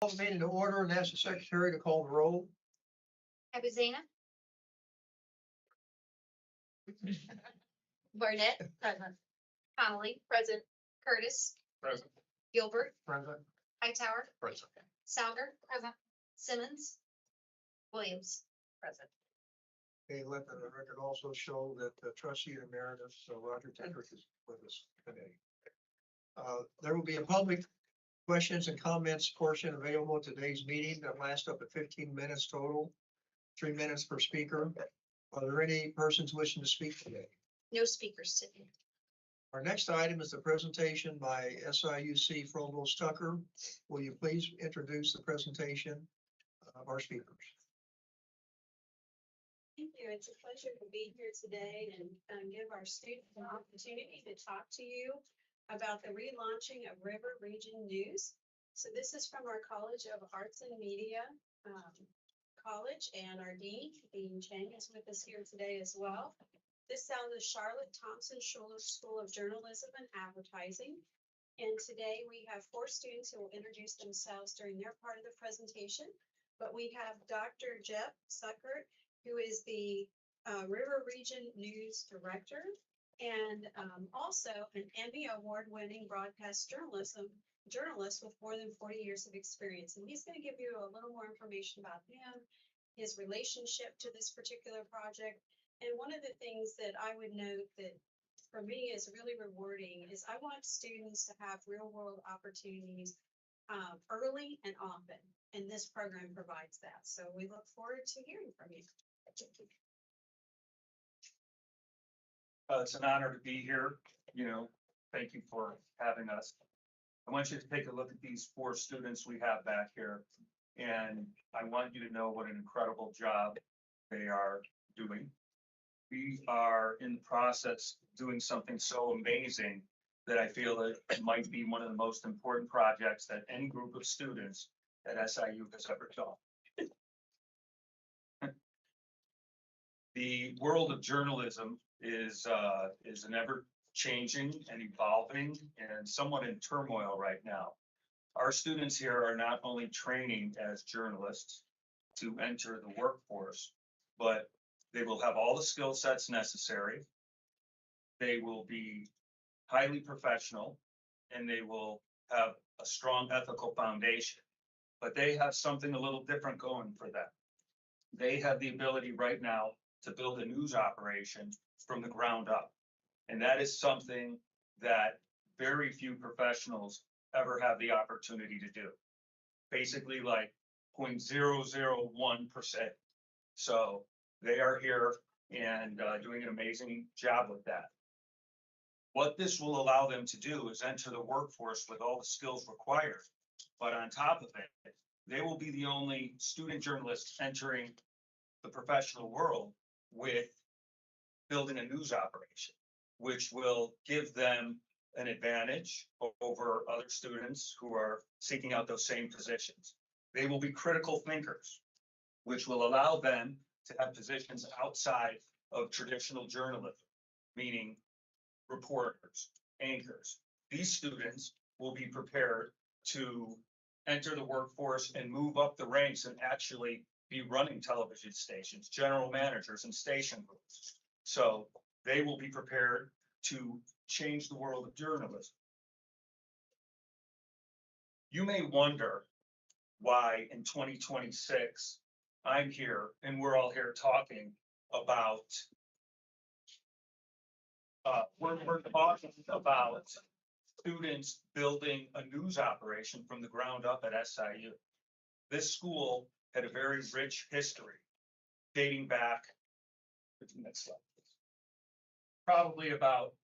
Call the meeting to order and ask the secretary to call the roll. Abizana. Barnett. Present. Connolly. Present. Curtis. Present. Gilbert. Present. Hightower. Present. Souter. Present. Simmons. Williams. Present. Okay, let the record also show that the trustee emeritus, Roger Tendrick, is with us today. There will be a public questions and comments portion available at today's meeting that lasts up to 15 minutes total, 3 minutes per speaker. Are there any persons wishing to speak today? No speakers today. Our next item is the presentation by SIUC Frobels Tucker. Will you please introduce the presentation of our speakers? Thank you. It's a pleasure to be here today and give our students an opportunity to talk to you about the relaunching of River Region News. So this is from our College of Arts and Media College, and our dean, Dean Chang, is with us here today as well. This sounds the Charlotte Thompson Schuler School of Journalism and Advertising. And today we have 4 students who will introduce themselves during their part of the presentation. But we have Dr. Jeff Suckert, who is the River Region News Director, and also an Emmy Award-winning broadcast journalist with more than 40 years of experience. And he's going to give you a little more information about him, his relationship to this particular project. And one of the things that I would note that for me is really rewarding is I want students to have real-world opportunities early and often. And this program provides that. So we look forward to hearing from you. It's an honor to be here. Thank you for having us. I want you to take a look at these 4 students we have back here. And I want you to know what an incredible job they are doing. We are in the process of doing something so amazing that I feel that it might be one of the most important projects that any group of students at SIU has ever done. The world of journalism is an ever-changing and evolving and somewhat in turmoil right now. Our students here are not only training as journalists to enter the workforce, but they will have all the skill sets necessary. They will be highly professional, and they will have a strong ethical foundation. But they have something a little different going for them. They have the ability right now to build a news operation from the ground up. And that is something that very few professionals ever have the opportunity to do. Basically like 0.001%. So they are here and doing an amazing job with that. What this will allow them to do is enter the workforce with all the skills required. But on top of it, they will be the only student journalists entering the professional world with building a news operation, which will give them an advantage over other students who are seeking out those same positions. They will be critical thinkers, which will allow them to have positions outside of traditional journalism, meaning reporters, anchors. These students will be prepared to enter the workforce and move up the ranks and actually be running television stations, general managers, and station groups. So they will be prepared to change the world of journalism. You may wonder why in 2026 I'm here and we're all here talking about we're talking about students building a news operation from the ground up at SIU. This school had a very rich history dating back, next slide, probably about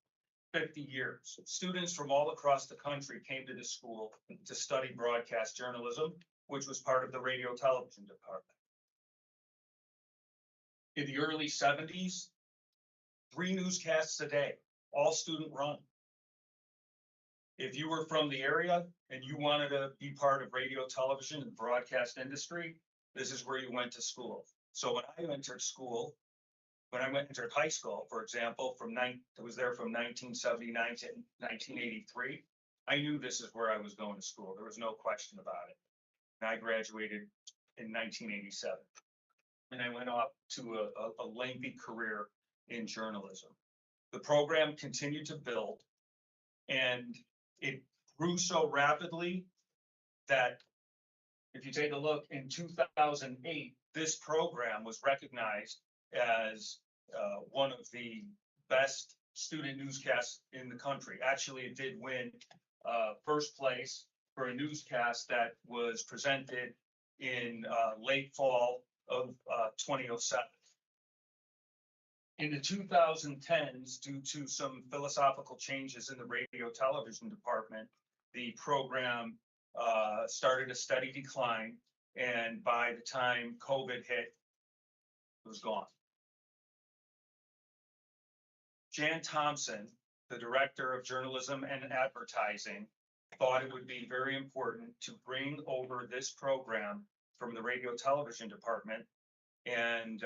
50 years. Students from all across the country came to this school to study broadcast journalism, which was part of the radio television department. In the early 70s, 3 newscasts a day, all student run. If you were from the area and you wanted to be part of radio, television, and broadcast industry, this is where you went to school. So when I entered school, when I entered high school, for example, I was there from 1979 to 1983, I knew this is where I was going to school. There was no question about it. And I graduated in 1987. And I went off to a lengthy career in journalism. The program continued to build, and it grew so rapidly that if you take a look in 2008, this program was recognized as one of the best student newscasts in the country. Actually, it did win first place for a newscast that was presented in late fall of 2007. In the 2010s, due to some philosophical changes in the radio television department, the program started a steady decline, and by the time COVID hit, it was gone. Jan Thompson, the director of journalism and advertising, thought it would be very important to bring over this program from the radio television department and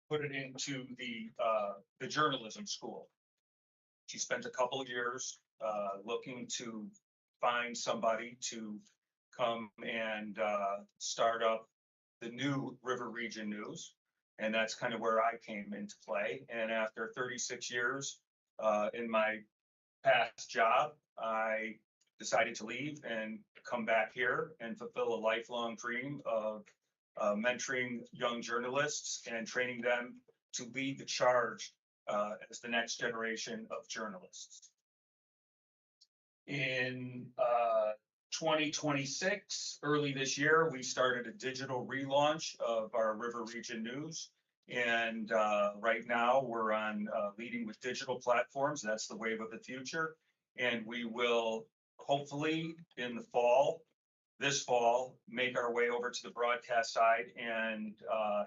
put it into the journalism school. She spent a couple of years looking to find somebody to come and start up the new River Region News. And that's kind of where I came into play. And after 36 years in my past job, I decided to leave and come back here and fulfill a lifelong dream of mentoring young journalists and training them to lead the charge as the next generation of journalists. In 2026, early this year, we started a digital relaunch of our River Region News. And right now we're on leading with digital platforms. That's the wave of the future. And we will hopefully in the fall, this fall, make our way over to the broadcast side and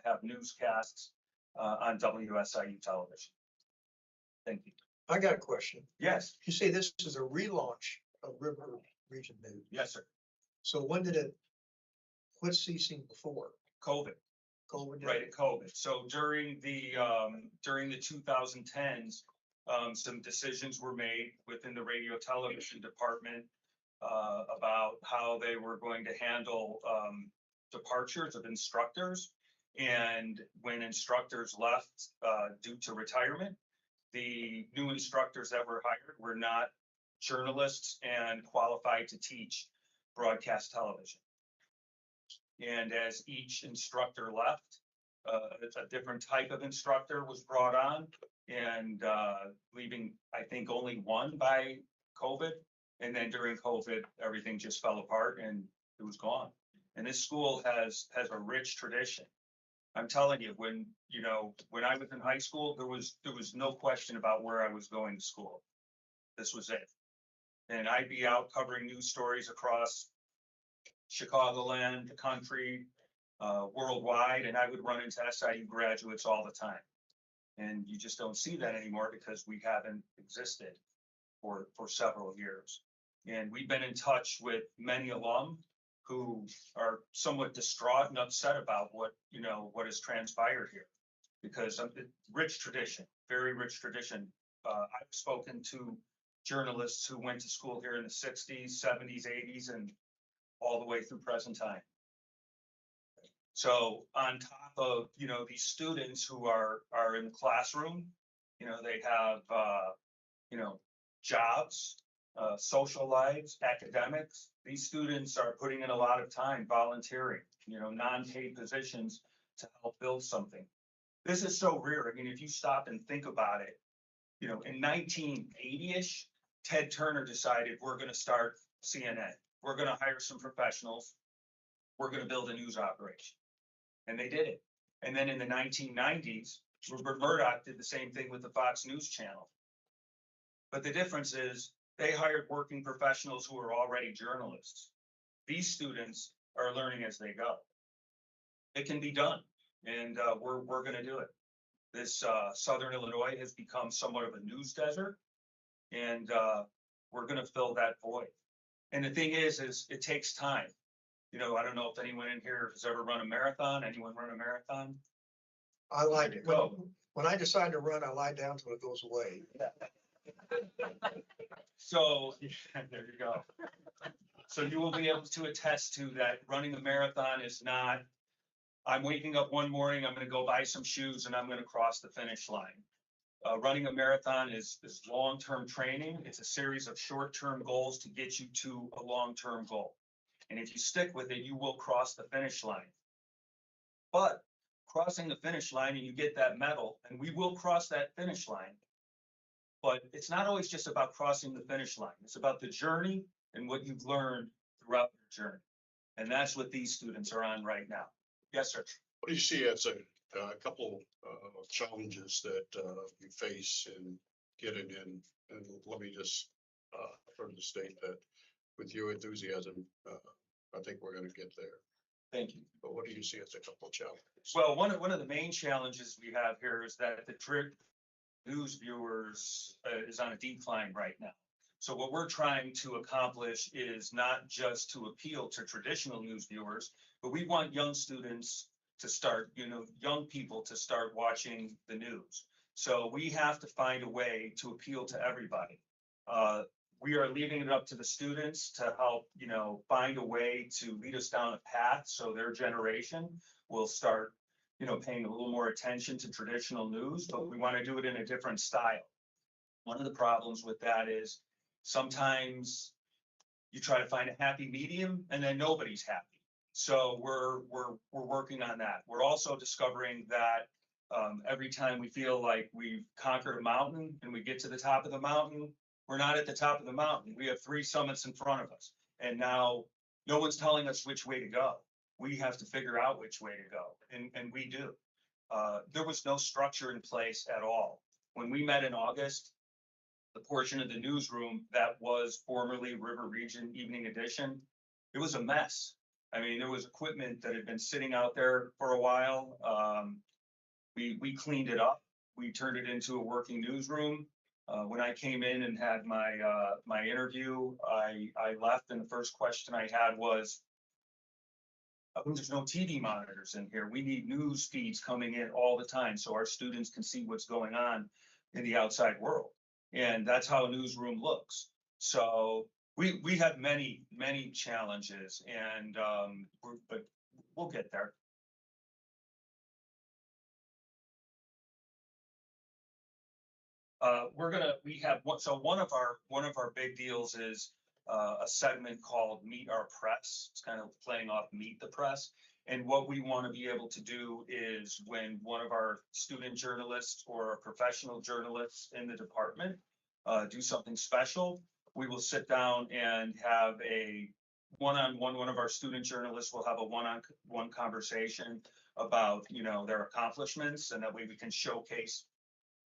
have newscasts on WSIU television. Thank you. I got a question. Yes. You say this is a relaunch of River Region News. Yes, sir. So when did it quit ceasing before? COVID. COVID? Right at COVID. So during the 2010s, some decisions were made within the radio television department about how they were going to handle departures of instructors. And when instructors left due to retirement, the new instructors that were hired were not journalists and qualified to teach broadcast television. And as each instructor left, a different type of instructor was brought on, and leaving, I think, only one by COVID. And then during COVID, everything just fell apart and it was gone. And this school has a rich tradition. I'm telling you, when I was in high school, there was no question about where I was going to school. This was it. And I'd be out covering news stories across Chicagoland, the country, worldwide, and I would run into SIU graduates all the time. And you just don't see that anymore because we haven't existed for several years. And we've been in touch with many alum who are somewhat distraught and upset about what has transpired here, because of the rich tradition, very rich tradition. I've spoken to journalists who went to school here in the 60s, 70s, 80s, and all the way through present time. So on top of, these students who are in the classroom, they have, jobs, social lives, academics. These students are putting in a lot of time volunteering, non-paid positions to help build something. This is so rare. I mean, if you stop and think about it, in 1980-ish, Ted Turner decided we're going to start CNN. We're going to hire some professionals. We're going to build a news operation. And they did it. And then in the 1990s, Rupert Murdoch did the same thing with the Fox News channel. But the difference is they hired working professionals who are already journalists. These students are learning as they go. It can be done, and we're going to do it. This Southern Illinois has become somewhat of a news desert, and we're going to fill that void. And the thing is it takes time. I don't know if anyone in here has ever run a marathon. Anyone run a marathon? I like it. Go. When I decide to run, I lie down till it goes away. So there you go. So you will be able to attest to that running a marathon is not, I'm waking up one morning, I'm gonna go buy some shoes and I'm gonna cross the finish line. Running a marathon is long-term training. It's a series of short-term goals to get you to a long-term goal. And if you stick with it, you will cross the finish line. But crossing the finish line and you get that medal, and we will cross that finish line. But it's not always just about crossing the finish line. It's about the journey and what you've learned throughout your journey. And that's what these students are on right now. Yes, sir. What do you see as a couple of challenges that you face in getting in? And let me just further state that with your enthusiasm, I think we're going to get there. Thank you. But what do you see as a couple of challenges? Well, one of the main challenges we have here is that the news viewers is on a decline right now. So what we're trying to accomplish is not just to appeal to traditional news viewers, but we want young students to start, young people to start watching the news. So we have to find a way to appeal to everybody. We are leaving it up to the students to help, find a way to lead us down a path so their generation will start, paying a little more attention to traditional news, but we want to do it in a different style. One of the problems with that is sometimes you try to find a happy medium and then nobody's happy. So we're working on that. We're also discovering that every time we feel like we've conquered a mountain and we get to the top of the mountain, we're not at the top of the mountain. We have 3 summits in front of us. And now no one's telling us which way to go. We have to figure out which way to go. And we do. There was no structure in place at all. When we met in August, the portion of the newsroom that was formerly River Region Evening Edition, it was a mess. I mean, there was equipment that had been sitting out there for a while. We cleaned it up. We turned it into a working newsroom. When I came in and had my interview, I left, and the first question I had was, there's no TV monitors in here. We need news feeds coming in all the time so our students can see what's going on in the outside world. And that's how a newsroom looks. So we have many challenges, and but we'll get there. One of our big deals is a segment called Meet Our Press. It's kind of playing off Meet the Press. And what we want to be able to do is when one of our student journalists or professional journalists in the department do something special, we will sit down and have a one-on-one. One of our student journalists will have a one-on-one conversation about, their accomplishments, and that way we can showcase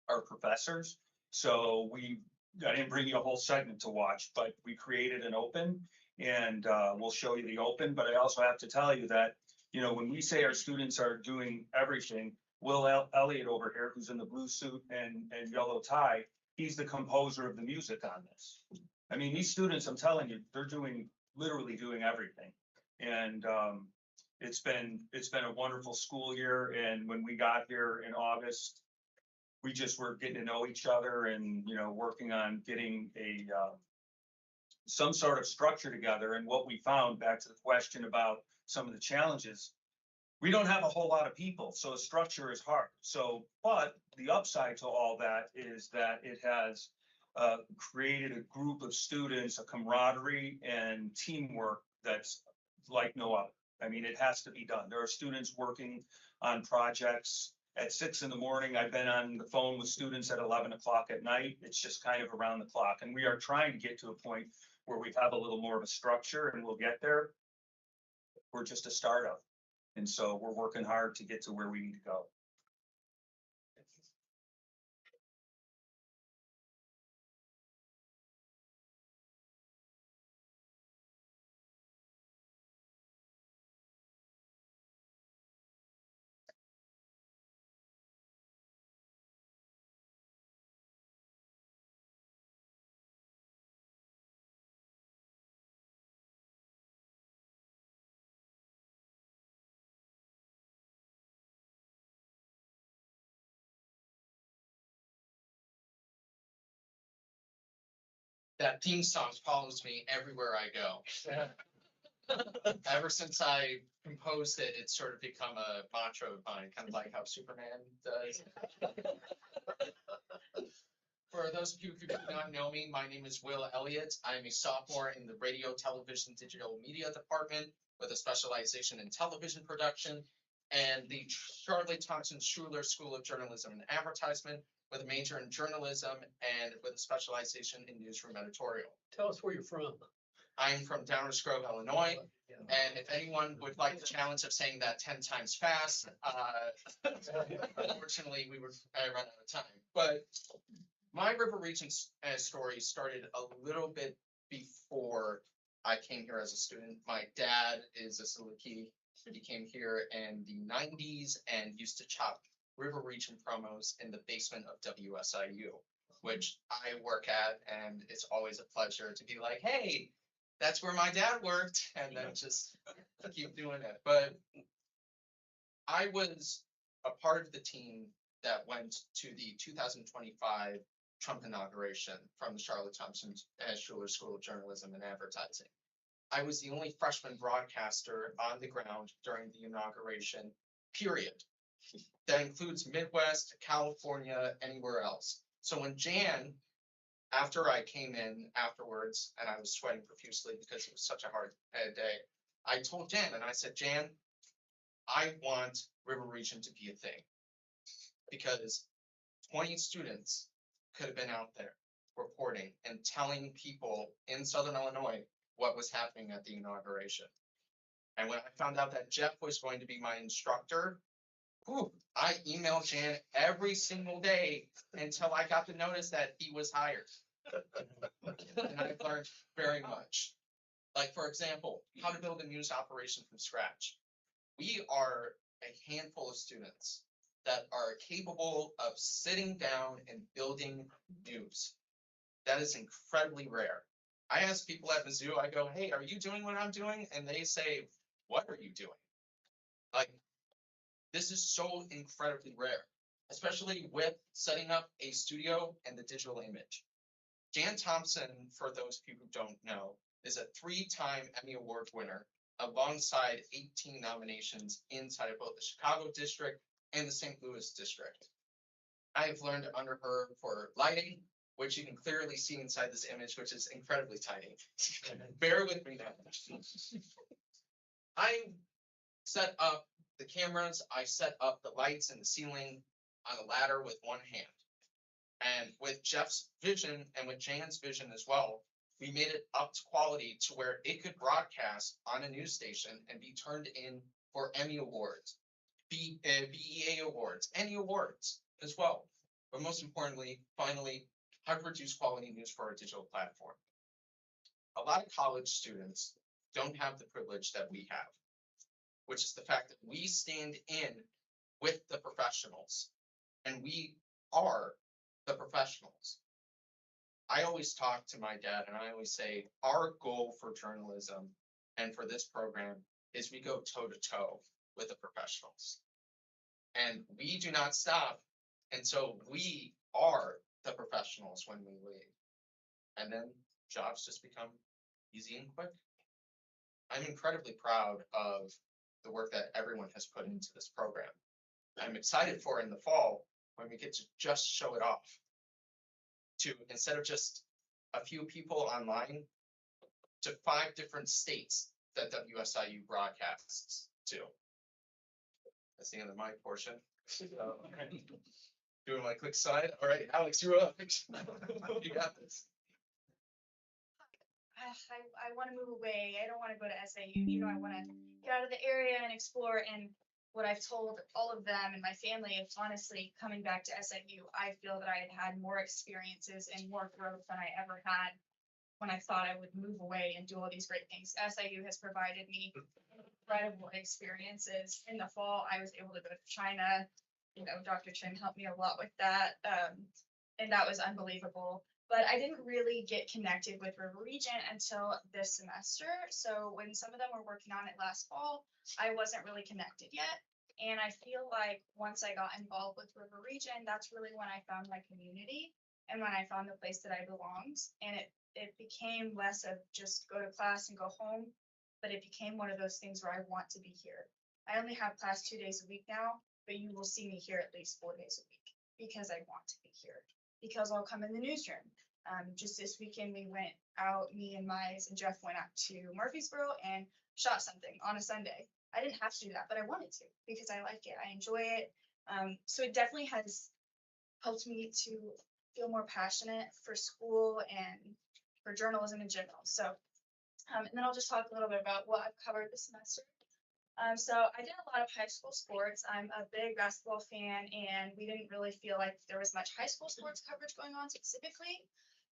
our professors. So I didn't bring you a whole segment to watch, but we created an open, and we'll show you the open. But I also have to tell you that, when we say our students are doing everything, Will Elliott over here, who's in the blue suit and yellow tie, he's the composer of the music on this. I mean, these students, I'm telling you, they're literally doing everything. And it's been a wonderful school year. And when we got here in August, we just were getting to know each other and, working on getting some sort of structure together. And what we found, back to the question about some of the challenges, we don't have a whole lot of people, so a structure is hard. So, but the upside to all that is that it has created a group of students, a camaraderie and teamwork that's like no other. I mean, it has to be done. There are students working on projects at 6 in the morning. I've been on the phone with students at 11 o'clock at night. It's just kind of around the clock. And we are trying to get to a point where we have a little more of a structure, and we'll get there. We're just a startup. And so we're working hard to get to where we need to go. that theme song follows me everywhere I go. Ever since I composed it, it's sort of become a mantra of mine, kind of like how Superman does. For those of you who do not know me, my name is Will Elliott. I'm a sophomore in the Radio, Television, Digital Media Department with a specialization in television production, and the Charlie Thompson Schuler School of Journalism and Advertisement with a major in journalism and with a specialization in newsroom editorial. Tell us where you're from. I'm from Downers Grove, Illinois, and if anyone would like the challenge of saying that 10 times fast, unfortunately, we would run out of time. But my River Region story started a little bit before I came here as a student. My dad is a Saluki. He came here in the 90s and used to chop River Region promos in the basement of WSIU, which I work at, and it's always a pleasure to be like, hey, that's where my dad worked, and then just keep doing it. But I was a part of the team that went to the 2025 Trump inauguration from the Charlotte Thompson Schuler School of Journalism and Advertising. I was the only freshman broadcaster on the ground during the inauguration, period. That includes Midwest, California, anywhere else. So when Jan, after I came in afterwards, and I was sweating profusely because it was such a hard day, I told Jan, and I said, Jan, I want River Region to be a thing. Because 20 students could have been out there reporting and telling people in Southern Illinois what was happening at the inauguration. And when I found out that Jeff was going to be my instructor, I emailed Jan every single day until I got the notice that he was hired. And I've learned very much. Like, for example, how to build a news operation from scratch. We are a handful of students that are capable of sitting down and building news. That is incredibly rare. I ask people at Mizzou, I go, hey, are you doing what I'm doing? And they say, what are you doing? Like, this is so incredibly rare, especially with setting up a studio and the digital image. Jan Thompson, for those of you who don't know, is a 3-time Emmy Award winner alongside 18 nominations inside of both the Chicago district and the St. Louis district. I have learned under her for lighting, which you can clearly see inside this image, which is incredibly tiny. Bear with me now. I set up the cameras, I set up the lights and the ceiling on a ladder with one hand. And with Jeff's vision and with Jan's vision as well, we made it up to quality to where it could broadcast on a news station and be turned in for Emmy Awards, BEA Awards, any awards as well. But most importantly, finally, how to produce quality news for our digital platform. A lot of college students don't have the privilege that we have, which is the fact that we stand in with the professionals, and we are the professionals. I always talk to my dad and I always say, our goal for journalism and for this program is we go toe to toe with the professionals. And we do not stop until we are the professionals when we leave. And then jobs just become easy and quick. I'm incredibly proud of the work that everyone has put into this program. I'm excited for in the fall when we get to just show it off. To instead of just a few people online, to 5 different states that WSIU broadcasts to. That's the end of my portion. Doing my quick slide. All right, Alex, you're up. You got this. I want to move away. I don't want to go to SAU. You know, I want to get out of the area and explore. And what I've told all of them and my family is honestly coming back to SAU, I feel that I had more experiences and more growth than I ever had when I thought I would move away and do all these great things. SIU has provided me incredible experiences. In the fall, I was able to go to China. You know, Dr. Chen helped me a lot with that. And that was unbelievable. But I didn't really get connected with River Region until this semester. So when some of them were working on it last fall, I wasn't really connected yet. And I feel like once I got involved with River Region, that's really when I found my community and when I found the place that I belonged. And it it became less of just go to class and go home, but it became one of those things where I want to be here. I only have class 2 days a week now, but you will see me here at least 4 days a week because I want to be here, because I'll come in the newsroom. Just this weekend, we went out, me and Mize and Jeff went out to Murfreesboro and shot something on a Sunday. I didn't have to do that, but I wanted to because I like it. I enjoy it. So it definitely has helped me to feel more passionate for school and for journalism in general. So, and then I'll just talk a little bit about what I've covered this semester. So I did a lot of high school sports. I'm a big basketball fan, and we didn't really feel like there was much high school sports coverage going on specifically.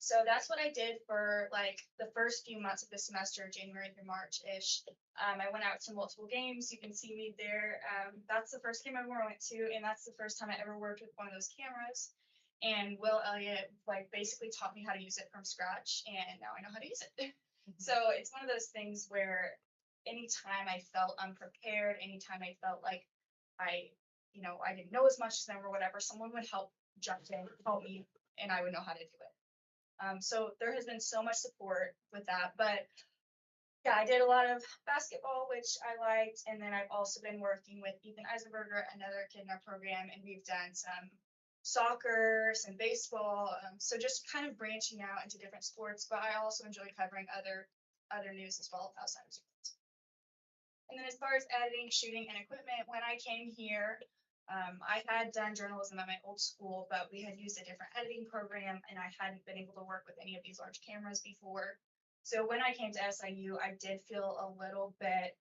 So that's what I did for like the first few months of the semester, January through March-ish. I went out to multiple games. You can see me there. That's the first game I ever went to, and that's the first time I ever worked with one of those cameras. And Will Elliott like basically taught me how to use it from scratch, and now I know how to use it. So it's one of those things where anytime I felt unprepared, anytime I felt like I didn't know as much as them or whatever, someone would jump in, help me, and I would know how to do it. So there has been so much support with that, but yeah, I did a lot of basketball, which I liked, and then I've also been working with Ethan Eisenberger, another kid in our program, and we've done some soccer, some baseball, so just kind of branching out into different sports, but I also enjoy covering other news as well outside of sports. And then as far as editing, shooting, and equipment, when I came here, I had done journalism at my old school, but we had used a different editing program, and I hadn't been able to work with any of these large cameras before. So when I came to SIU, I did feel a little bit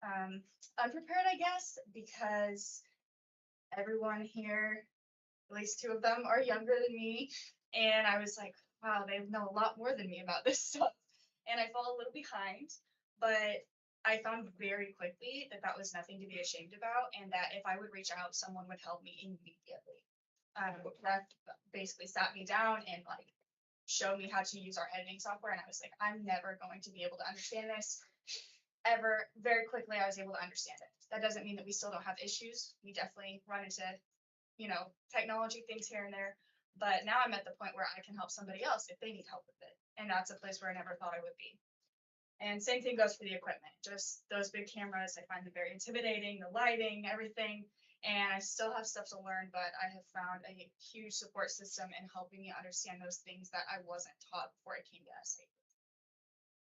unprepared, I guess, because everyone here, at least two of them, are younger than me, and I was like, wow, they know a lot more than me about this stuff, and I fall a little behind, but I found very quickly that that was nothing to be ashamed about, and that if I would reach out, someone would help me immediately. That basically sat me down and like showed me how to use our editing software, and I was like, I'm never going to be able to understand this ever. Very quickly, I was able to understand it. That doesn't mean that we still don't have issues. We definitely run into, technology things here and there, but now I'm at the point where I can help somebody else if they need help with it, and that's a place where I never thought I would be. And same thing goes for the equipment, just those big cameras, I find them very intimidating, the lighting, everything. And I still have stuff to learn, but I have found a huge support system in helping me understand those things that I wasn't taught before I came to SAU.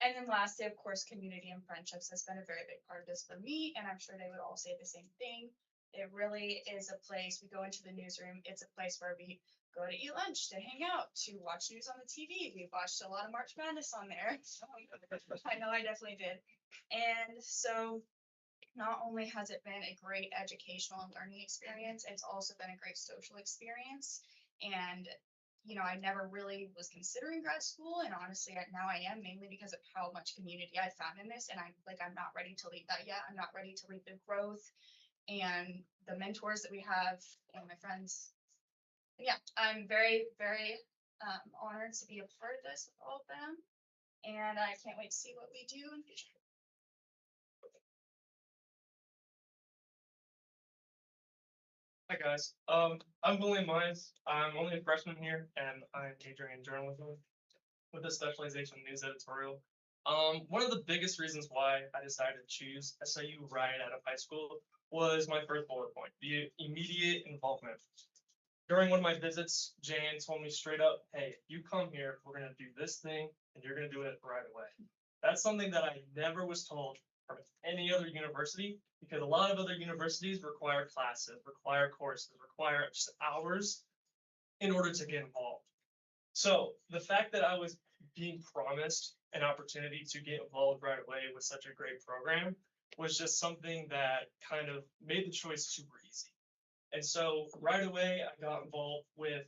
And then lastly, of course, community and friendships has been a very big part of this for me, and I'm sure they would all say the same thing. It really is a place, we go into the newsroom, it's a place where we go to eat lunch, to hang out, to watch news on the TV. We've watched a lot of March Madness on there. I know I definitely did. And so not only has it been a great educational and learning experience, it's also been a great social experience. And, I never really was considering grad school. And honestly, now I am, mainly because of how much community I found in this. And I'm not ready to leave that yet. I'm not ready to leave the growth and the mentors that we have and my friends. Yeah, I'm very, very honored to be a part of this with all of them, and I can't wait to see what we do in the future. Hi guys, I'm William Mines. I'm only a freshman here, and I'm majoring in journalism with a specialization in news editorial. One of the biggest reasons why I decided to choose SIU right out of high school was my first bullet point, the immediate involvement. During one of my visits, Jane told me straight up, hey, if you come here, we're gonna do this thing, and you're gonna do it right away. That's something that I never was told from any other university, because a lot of other universities require classes, require courses, require just hours in order to get involved. So the fact that I was being promised an opportunity to get involved right away with such a great program was just something that kind of made the choice super easy. And so right away, I got involved with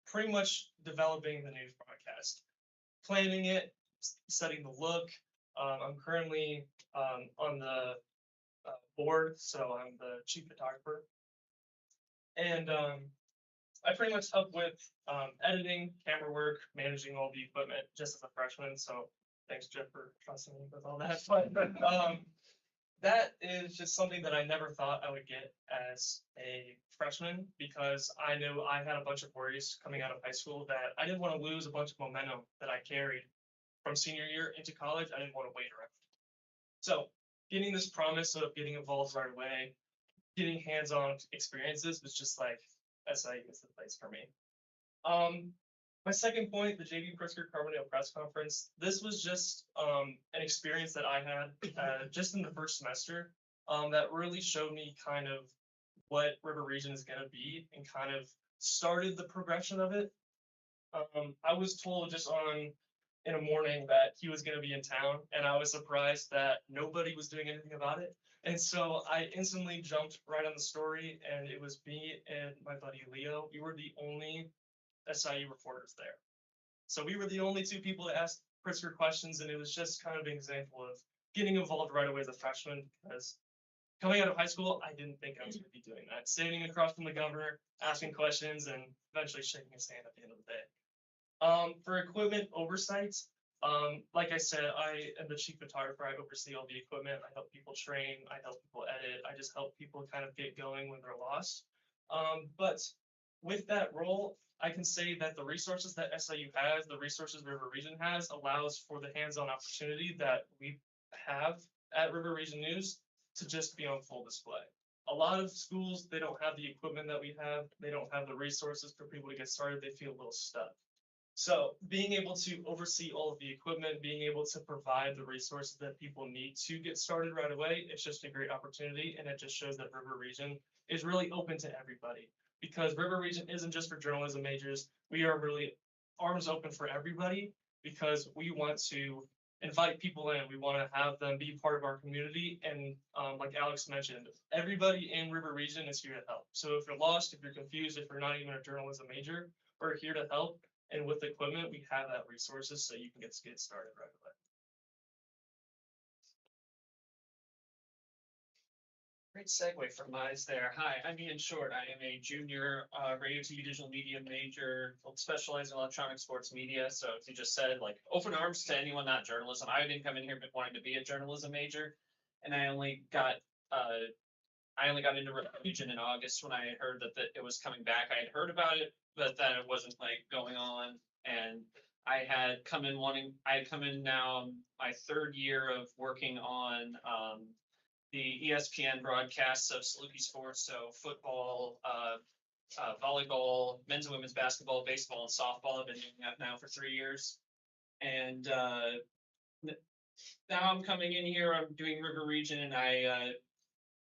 pretty much developing the news broadcast, planning it, setting the look. I'm currently on the board, so I'm the chief photographer. And I pretty much help with editing, camera work, managing all the equipment just as a freshman. So thanks, Jeff, for trusting me with all that. But that is just something that I never thought I would get as a freshman, because I knew I had a bunch of worries coming out of high school that I didn't want to lose a bunch of momentum that I carried from senior year into college, I didn't want to wait around. So getting this promise of getting involved right away, getting hands-on experiences was just like SIU is the place for me. My second point, the JV Pritzker Carbondale press conference, this was just an experience that I had just in the first semester that really showed me kind of what River Region is going to be and kind of started the progression of it. I was told just in a morning that he was going to be in town, and I was surprised that nobody was doing anything about it. And so I instantly jumped right on the story, and it was me and my buddy Leo. We were the only SIU reporters there. So we were the only two people to ask Pritzker questions, and it was just kind of an example of getting involved right away as a freshman, because coming out of high school, I didn't think I was going to be doing that. Standing across from the governor, asking questions, and eventually shaking his hand at the end of the day. For equipment oversight, like I said, I am the chief photographer. I oversee all the equipment. I help people train. I help people edit. I just help people kind of get going when they're lost. But with that role, I can say that the resources that SIU has, the resources River Region has, allows for the hands-on opportunity that we have at River Region News to just be on full display. A lot of schools, they don't have the equipment that we have. They don't have the resources for people to get started. They feel a little stuck. So being able to oversee all of the equipment, being able to provide the resources that people need to get started right away, it's just a great opportunity. And it just shows that River Region is really open to everybody, because River Region isn't just for journalism majors. We are really arms open for everybody, because we want to invite people in. We want to have them be part of our community. And like Alex mentioned, everybody in River Region is here to help. So if you're lost, if you're confused, if you're not even a journalism major, we're here to help. And with equipment, we have that resources so you can get started right away. Great segue from Mize there. Hi, I'm Ian Short. I am a junior radio, TV, digital media major, specialized in electronic sports media. So as you just said, like open arms to anyone not journalism. I didn't come in here but wanting to be a journalism major, and I only got into Region in August when I heard that it was coming back. I had heard about it, but then it wasn't like going on. And I had come in now my third year of working on the ESPN broadcasts of Saluki sports, so football, volleyball, men's and women's basketball, baseball, and softball. I've been doing that now for 3 years. And now I'm coming in here, I'm doing River Region, and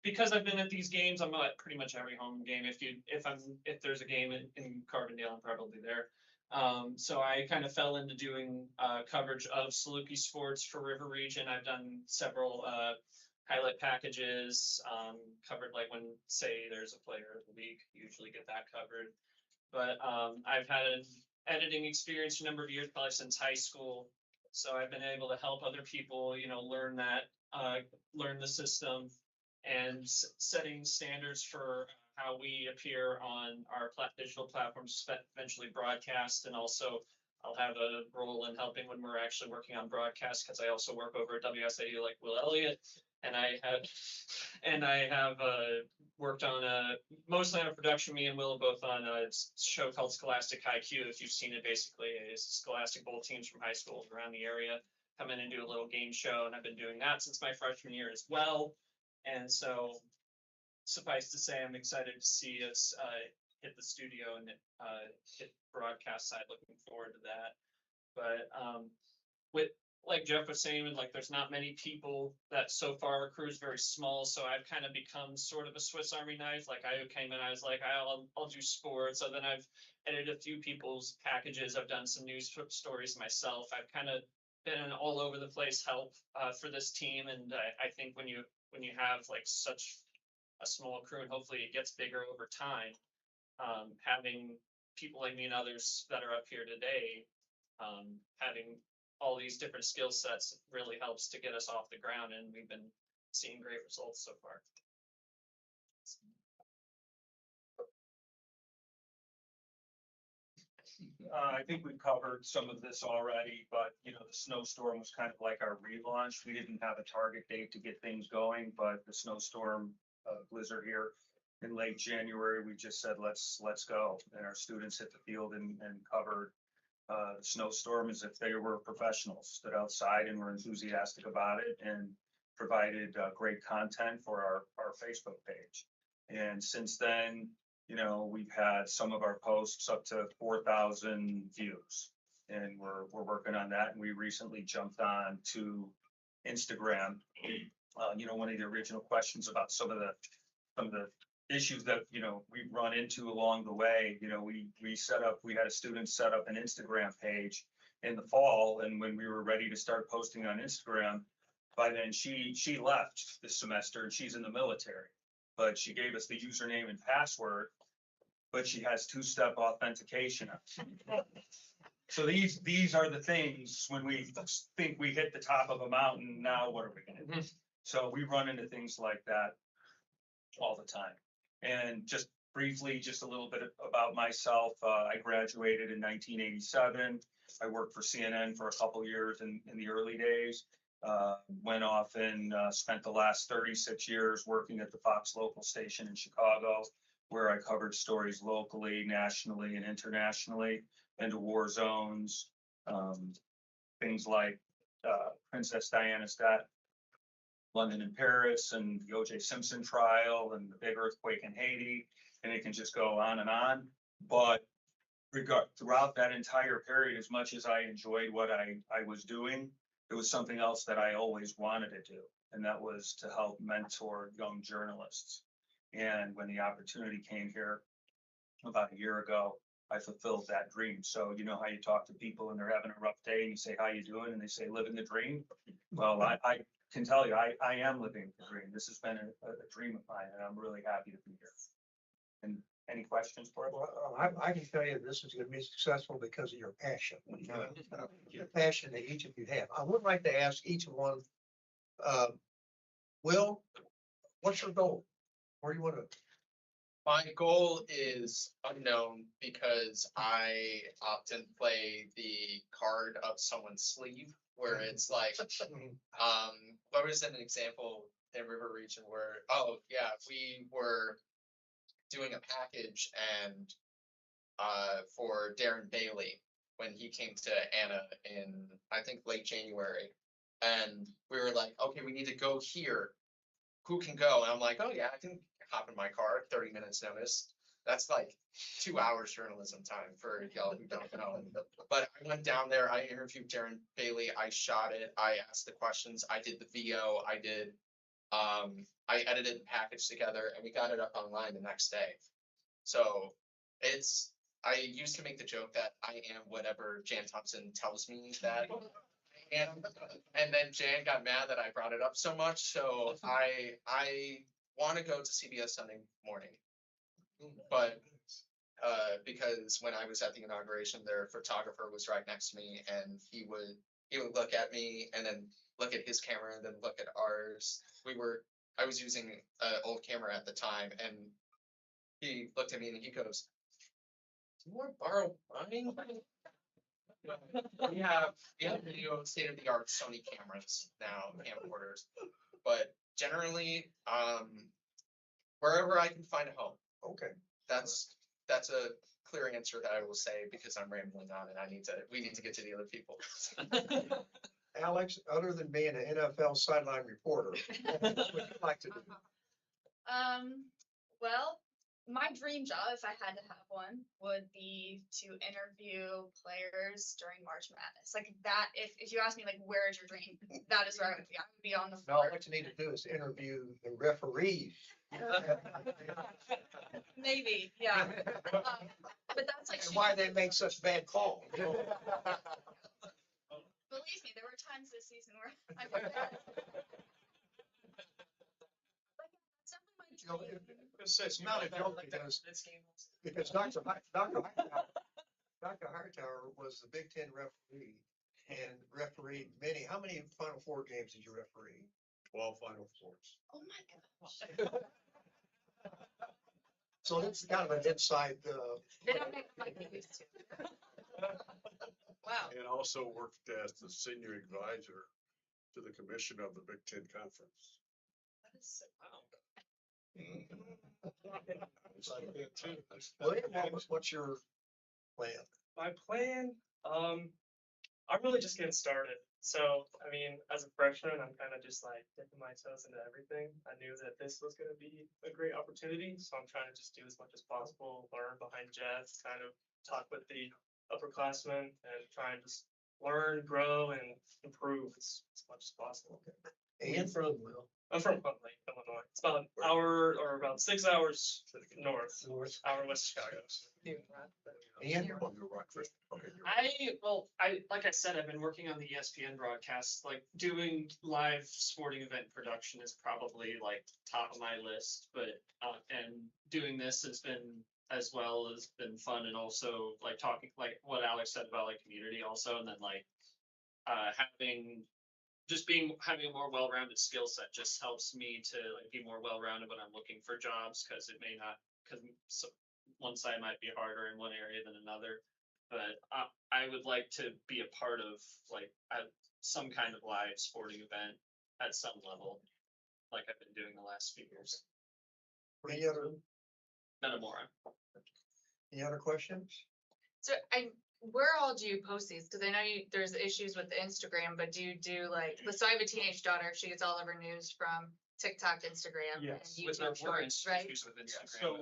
because I've been at these games, I'm at pretty much every home game. If there's a game in Carbondale, I'm probably there. So I kind of fell into doing coverage of Saluki sports for River Region. I've done several highlight packages, covered like when, say, there's a player of the week, usually get that covered. But I've had an editing experience for a number of years, probably since high school. So I've been able to help other people, learn the system, and setting standards for how we appear on our digital platforms, eventually broadcast. And also I'll have a role in helping when we're actually working on broadcast, because I also work over at WSAU like Will Elliott. And I have worked on mostly on a production, me and Will both on a show called Scholastic IQ. If you've seen it, basically it's Scholastic Bowl teams from high schools around the area come in and do a little game show. And I've been doing that since my freshman year as well. And so suffice to say, I'm excited to see us hit the studio and hit broadcast side. Looking forward to that. But with, like Jeff was saying, like there's not many people that so far our crew is very small. So I've kind of become sort of a Swiss Army knife. Like I came in, I was like, I'll do sports. So then I've edited a few people's packages. I've done some news stories myself. I've kind of been an all over the place help for this team. And I think when you have like such a small crew, and hopefully it gets bigger over time, having people like me and others that are up here today, having all these different skill sets really helps to get us off the ground, and we've been seeing great results so far. I think we've covered some of this already, but the snowstorm was kind of like our relaunch. We didn't have a target date to get things going, but the snowstorm blizzard here in late January, we just said let's go, and our students hit the field and covered snowstorm as if they were professionals, stood outside and were enthusiastic about it and provided great content for our Facebook page. And since then, you know, we've had some of our posts up to 4,000 views. And we're working on that. And we recently jumped on to Instagram. You know, one of the original questions about some of the issues that, you know, we've run into along the way, you know, we had a student set up an Instagram page in the fall, and when we were ready to start posting on Instagram, by then she left this semester and she's in the military, but she gave us the username and password, but she has two-step authentication. So these are the things when we think we hit the top of a mountain, now what are we gonna do? So we run into things like that all the time. And just briefly, just a little bit about myself. I graduated in 1987. I worked for CNN for a couple years in the early days. Went off and spent the last 36 years working at the Fox local station in Chicago, where I covered stories locally, nationally, and internationally, into war zones, things like Princess Diana's death, London and Paris, and the O.J. Simpson trial, and the big earthquake in Haiti, and it can just go on and on. But throughout that entire period, as much as I enjoyed what I was doing, it was something else that I always wanted to do, and that was to help mentor young journalists. And when the opportunity came here about a year ago, I fulfilled that dream. So you know how you talk to people and they're having a rough day and you say, how you doing? And they say, living the dream. Well, I can tell you, I am living the dream. This has been a dream of mine, and I'm really happy to be here. And any questions for it? Well, I can tell you this is gonna be successful because of your passion. The passion that each of you have. I would like to ask each one, Will, what's your goal? Where do you want to? My goal is unknown because I often play the card of someone's sleeve where it's like, what was an example in River Region where, oh yeah, we were doing a package and for Darren Bailey when he came to Anna in, I think, late January. And we were like, okay, we need to go here. Who can go? And I'm like, oh yeah, I can hop in my car, 30 minutes notice. That's like 2 hours journalism time for y'all who don't know. But I went down there, I interviewed Darren Bailey, I shot it, I asked the questions, I did the VO, I edited the package together, and we got it up online the next day. So I used to make the joke that I am whatever Jan Thompson tells me that I am. And then Jan got mad that I brought it up so much. So I want to go to CBS Sunday Morning. But because when I was at the inauguration, their photographer was right next to me, and he would look at me and then look at his camera and then look at ours. I was using an old camera at the time, and he looked at me and he goes, "Do you want to borrow mine?" We have video state of the art Sony cameras now, camcorders, but generally, wherever I can find a home. Okay. That's a clear answer that I will say because I'm rambling on and we need to get to the other people. Alex, other than being an NFL sideline reporter, what would you like to do? Well, my dream job, if I had to have one, would be to interview players during March Madness. Like that, if you ask me, like, where is your dream? That is where I would be. I would be on the No, floor. what you need to do is interview the referees. Maybe, yeah. But that's like And why they make such bad calls. believe me, there were times this season where I felt bad. Like, that's definitely my You know, dream. it's not a joke because Dr. Hightower was the Big Ten referee and refereed how many Final Four games did you referee? 12 Final Fours. Oh my gosh. So it's kind of an inside, They don't make my babies too. Wow. And also worked as the senior advisor to the commission of the Big Ten Conference. That is so wow. William, what's your plan? My plan, I'm really just getting started. So, I mean, as a freshman, I'm kind of just like dipping my toes into everything. I knew that this was going to be a great opportunity, so I'm trying to just do as much as possible, learn behind Jets, kind of talk with the upperclassmen, and try and just learn, grow, and improve as much as possible. And from, Will, I'm from Huntley, Illinois. It's about an hour or about 6 hours north, North. hour west of Chicago. and Oh, you're right, Chris. Okay, you're I like I said, I've been working on the ESPN broadcasts, like doing live sporting event production is probably like top of my list, but and doing this has been as well has been fun, and also like talking like what Alex said about like community also, and then like having a more well-rounded skill set just helps me to like be more well-rounded when I'm looking for jobs, because it may not, because one side might be harder in one area than another. But I would like to be a part of like some kind of live sporting event at some level, like I've been doing the last few years. any other, Metamora. any other questions? So where all do you post these? Cause I know there's issues with Instagram, but do you do like, so I have a teenage daughter, she gets all of her news from TikTok, Instagram, and Yes, With YouTube Shorts, right? issues with Instagram. So Oh,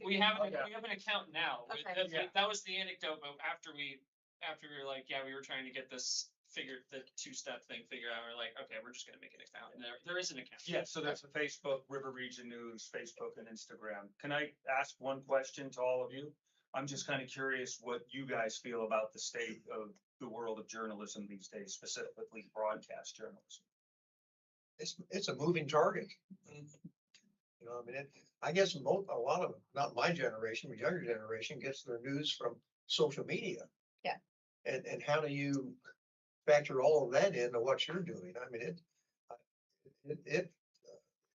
we have an account now. Okay. That was the anecdote, but after we were like, yeah, we were trying to get this the two-step thing figured out. We're like, okay, we're just gonna make an account, and there is an account. Yeah, so that's a Facebook, River Region News, Facebook and Instagram. Can I ask one question to all of you? I'm just kind of curious what you guys feel about the state of the world of journalism these days, specifically broadcast journalism. It's a moving target. You know, I mean, I guess a lot of, not my generation, but younger generation gets their news from social media. Yeah. And how do you factor all of that into what you're doing? I mean,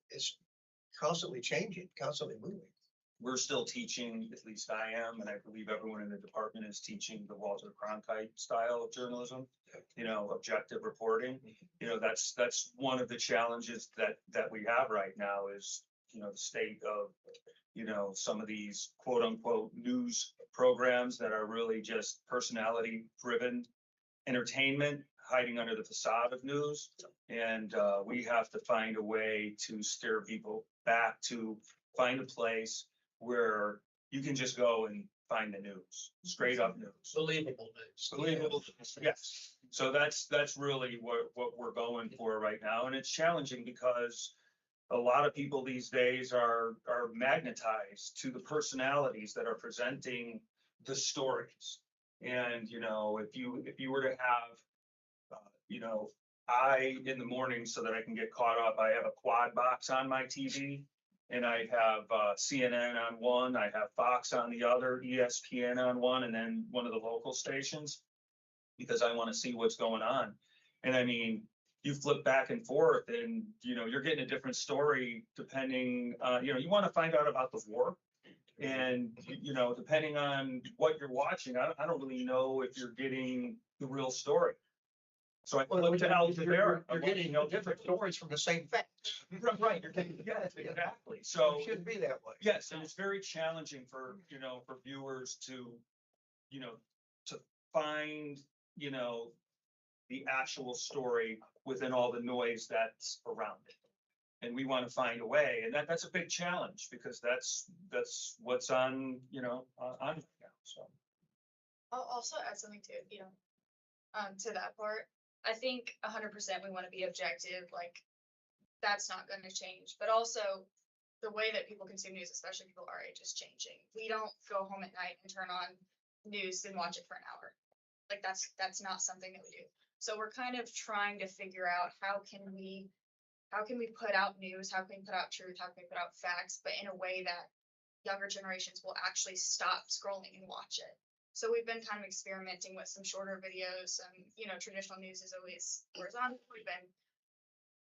it's constantly changing, constantly moving. We're still teaching, at least I am, and I believe everyone in the department is teaching the Walter Cronkite style of journalism, you know, objective reporting. You know, that's one of the challenges that we have right now is, you know, the state of, you know, some of these quote unquote news programs that are really just personality driven entertainment hiding under the facade of news. And we have to find a way to steer people back to find a place where you can just go and find the news, straight up news. Believable news. Believable, yes. So that's really what we're going for right now. And it's challenging because a lot of people these days are magnetized to the personalities that are presenting the stories. And, you know, if you were to have, you know, in the morning, so that I can get caught up, I have a quad box on my TV. And I have CNN on one, I have Fox on the other, ESPN on one, and then one of the local stations, because I want to see what's going on. And I mean, you flip back and forth and, you know, you're getting a different story depending, you know, you want to find out about the war. And, you know, depending on what you're watching, I don't really know if you're getting the real story. So I look to Al Jazeera. You're getting different stories from the same facts. Right, you're getting, yes, exactly. So It shouldn't be that way. yes, and it's very challenging for, you know, for viewers to, you know, to find, you know, the actual story within all the noise that's around it. And we want to find a way, and that's a big challenge because that's what's on, you know, on right now, so. I'll also add something to, you know, to that part. I think 100% we want to be objective, like that's not going to change, but also the way that people consume news, especially people our age, is changing. We don't go home at night and turn on news and watch it for an hour. Like that's not something that we do. So we're kind of trying to figure out how can we put out news, how can we put out truth, how can we put out facts, but in a way that younger generations will actually stop scrolling and watch it. So we've been kind of experimenting with some shorter videos. You know, traditional news is always horizontal. We've been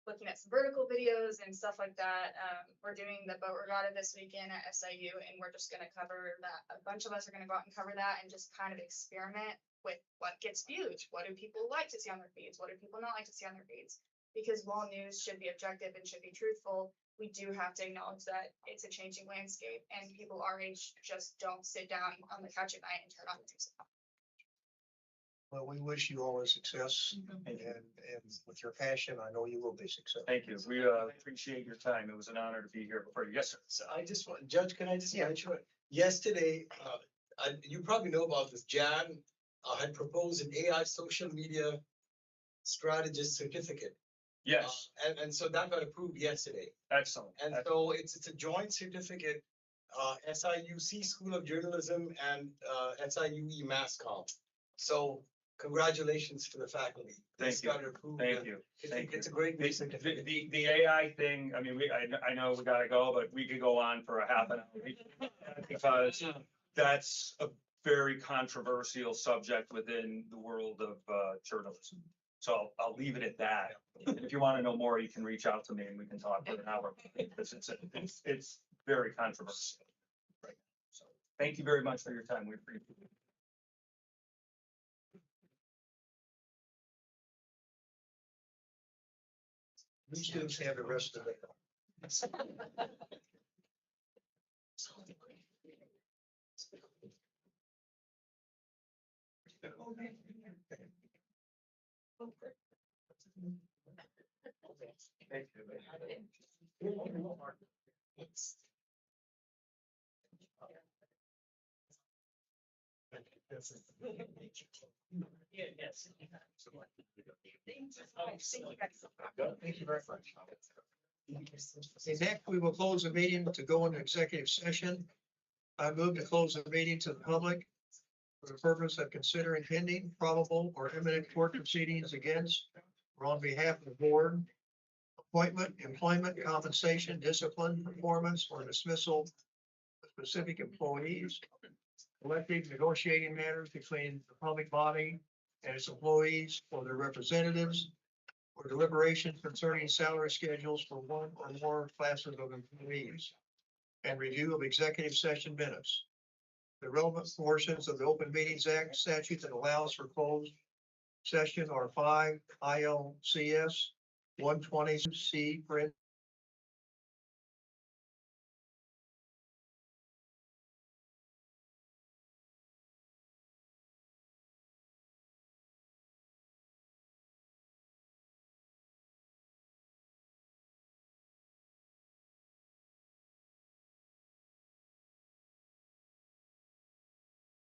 looking at some vertical videos and stuff like that. We're doing the boat regatta this weekend at SIU, and we're just going to cover that. A bunch of us are going to go out and cover that and just kind of experiment with what gets views. What do people like to see on their feeds? What do people not like to see on their feeds? Because while news should be objective and should be truthful, we do have to acknowledge that it's a changing landscape, and people our age just don't sit down on the couch at night and turn on the news. Well, we wish you all the success and with your passion, I know you will be successful. Thank you. We appreciate your time. It was an honor to be here before you. Yes, sir. So I just want, Judge, can I just mention, yesterday, you probably know about this, Jan, had proposed an AI social media strategist certificate. Yes, And so that got approved yesterday. excellent. And so it's a joint certificate, SIUC School of Journalism and, SIUE Mass Comm. So congratulations to the faculty. Thank This you. got approved. Thank you. It's a great The, certificate. the AI thing, I mean, I know we gotta go, but we could go on for a half an hour. Because that's a very controversial subject within the world of journalism. So I'll leave it at that. And if you want to know more, you can reach out to me and we can talk for an hour. Because it's very controversial. Right. So thank you very much for your time. We appreciate it. You students have the rest of it. Thank you. Thank you very much. Okay, next, we will close the meeting to go into executive session. I move to close the meeting to the public for the purpose of considering pending, probable, or imminent court proceedings against or on behalf of the board, appointment, employment, compensation, discipline, performance, or dismissal of specific employees, collective negotiating matters between the public body and its employees or their representatives, or deliberations concerning salary schedules for one or more classes of employees, and review of executive session minutes. The relevant portions of the Open Meetings Act statute that allows for closed session are 5 ILCS 120C,